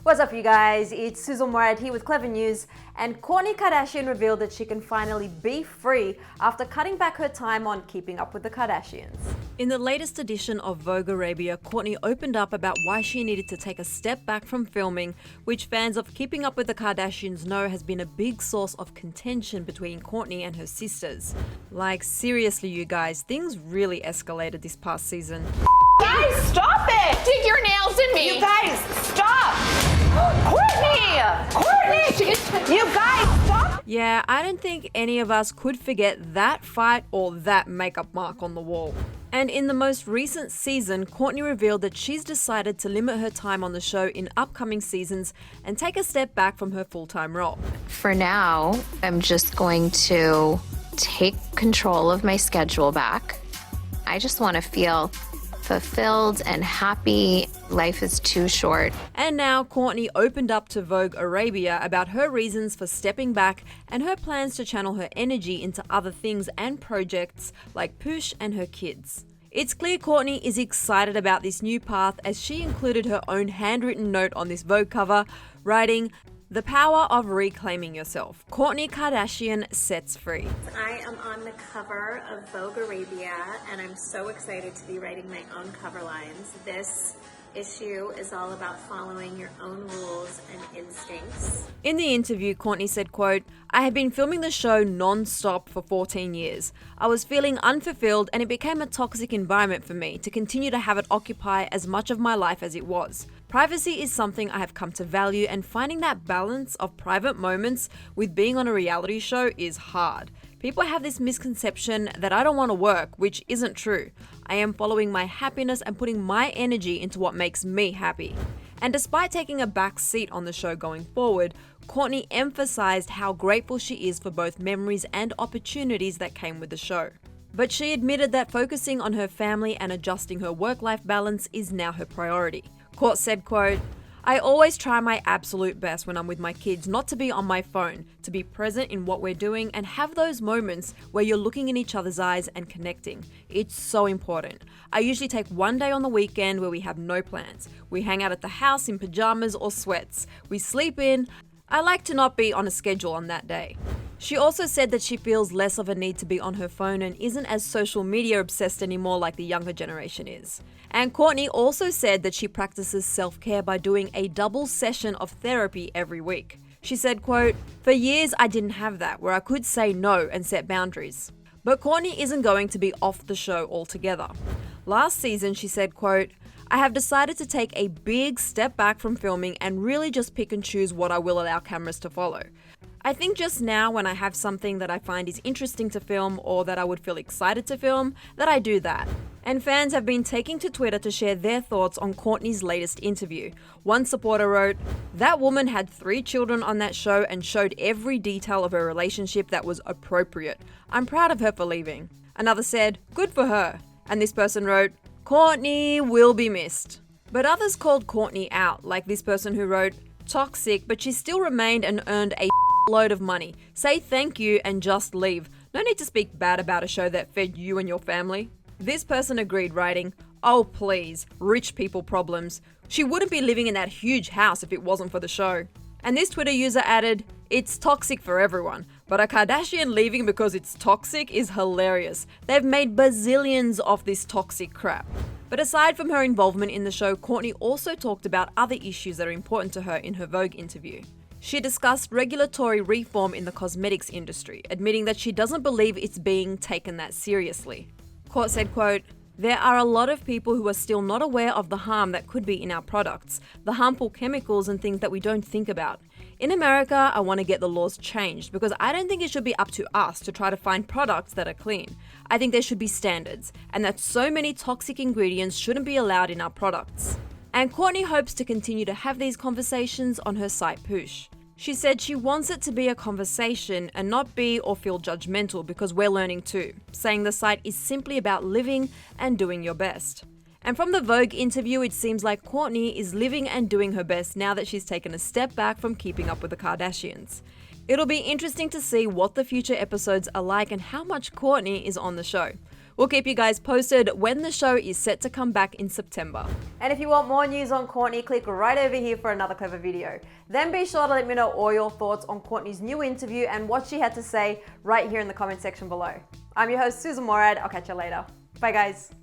What's up, you guys? It's Sussan Mourad here with Clevver News, and Kourtney Kardashian revealed that she can finally be free after cutting back her time on Keeping Up with the Kardashians. In the latest edition of Vogue Arabia, Kourtney opened up about why she needed to take a step back from filming, which fans of Keeping Up with the Kardashians know has been a big source of contention between Kourtney and her sisters. Like, seriously, you guys, things really escalated this past season. Guys, stop it! Dig your nails in me! You guys, stop! Kourtney! You guys, stop! Yeah, I don't think any of us could forget that fight or that makeup mark on the wall. And in the most recent season, Kourtney revealed that she's decided to limit her time on the show in upcoming seasons and take a step back from her full-time role. For now, I'm just going to take control of my schedule back. I just want to feel fulfilled and happy. Life is too short. And now Kourtney opened up to Vogue Arabia about her reasons for stepping back and her plans to channel her energy into other things and projects like Push and her kids. It's clear Kourtney is excited about this new path, as she included her own handwritten note on this Vogue cover, writing, "The power of reclaiming yourself. Kourtney Kardashian sets free." I am on the cover of Vogue Arabia, and I'm so excited to be writing my own cover lines. This issue is all about following your own rules and instincts. In the interview, Kourtney said, quote, "I have been filming the show non-stop for 14 years. I was feeling unfulfilled, and it became a toxic environment for me to continue to have it occupy as much of my life as it was. Privacy is something I have come to value, and finding that balance of private moments with being on a reality show is hard. People have this misconception that I don't want to work, which isn't true. I am following my happiness and putting my energy into what makes me happy." And despite taking a back seat on the show going forward, Kourtney emphasized how grateful she is for both memories and opportunities that came with the show. But she admitted that focusing on her family and adjusting her work-life balance is now her priority. Kourt said, quote, "I always try my absolute best when I'm with my kids not to be on my phone, to be present in what we're doing and have those moments where you're looking in each other's eyes and connecting. It's so important. I usually take one day on the weekend where we have no plans. We hang out at the house in pajamas or sweats. We sleep in. I like to not be on a schedule on that day." She also said that she feels less of a need to be on her phone and isn't as social media obsessed anymore like the younger generation is. And Kourtney also said that she practices self-care by doing a double session of therapy every week. She said, quote, "For years I didn't have that, where I could say no and set boundaries." But Kourtney isn't going to be off the show altogether. Last season she said, quote, "I have decided to take a big step back from filming and really just pick and choose what I will allow cameras to follow. I think just now, when I have something that I find is interesting to film or that I would feel excited to film, that I do that." And fans have been taking to Twitter to share their thoughts on Kourtney's latest interview. One supporter wrote, "That woman had 3 children on that show and showed every detail of her relationship that was appropriate. I'm proud of her for leaving." Another said, "Good for her." And this person wrote, "Kourtney will be missed." But others called Kourtney out, like this person who wrote, "Toxic, but she still remained and earned a load of money. Say thank you and just leave. No need to speak bad about a show that fed you and your family." This person agreed, writing, "Oh please, rich people problems. She wouldn't be living in that huge house if it wasn't for the show." And this Twitter user added, "It's toxic for everyone, but a Kardashian leaving because it's toxic is hilarious. They've made bazillions off this toxic crap." But aside from her involvement in the show, Kourtney also talked about other issues that are important to her in her Vogue interview. She discussed regulatory reform in the cosmetics industry, admitting that she doesn't believe it's being taken that seriously. Kourt said, quote, "There are a lot of people who are still not aware of the harm that could be in our products, the harmful chemicals and things that we don't think about. In America, I want to get the laws changed because I don't think it should be up to us to try to find products that are clean. I think there should be standards, and that so many toxic ingredients shouldn't be allowed in our products." And Kourtney hopes to continue to have these conversations on her site Push. She said she wants it to be a conversation and not be or feel judgmental, because we're learning too, saying the site is simply about living and doing your best. And from the Vogue interview, it seems like Kourtney is living and doing her best now that she's taken a step back from Keeping Up with the Kardashians. It'll be interesting to see what the future episodes are like and how much Kourtney is on the show. We'll keep you guys posted when the show is set to come back in September. And if you want more news on Kourtney, click right over here for another Clevver video. Then be sure to let me know all your thoughts on Kourtney's new interview and what she had to say right here in the comment section below. I'm your host, Sussan Mourad. I'll catch you later. Bye guys.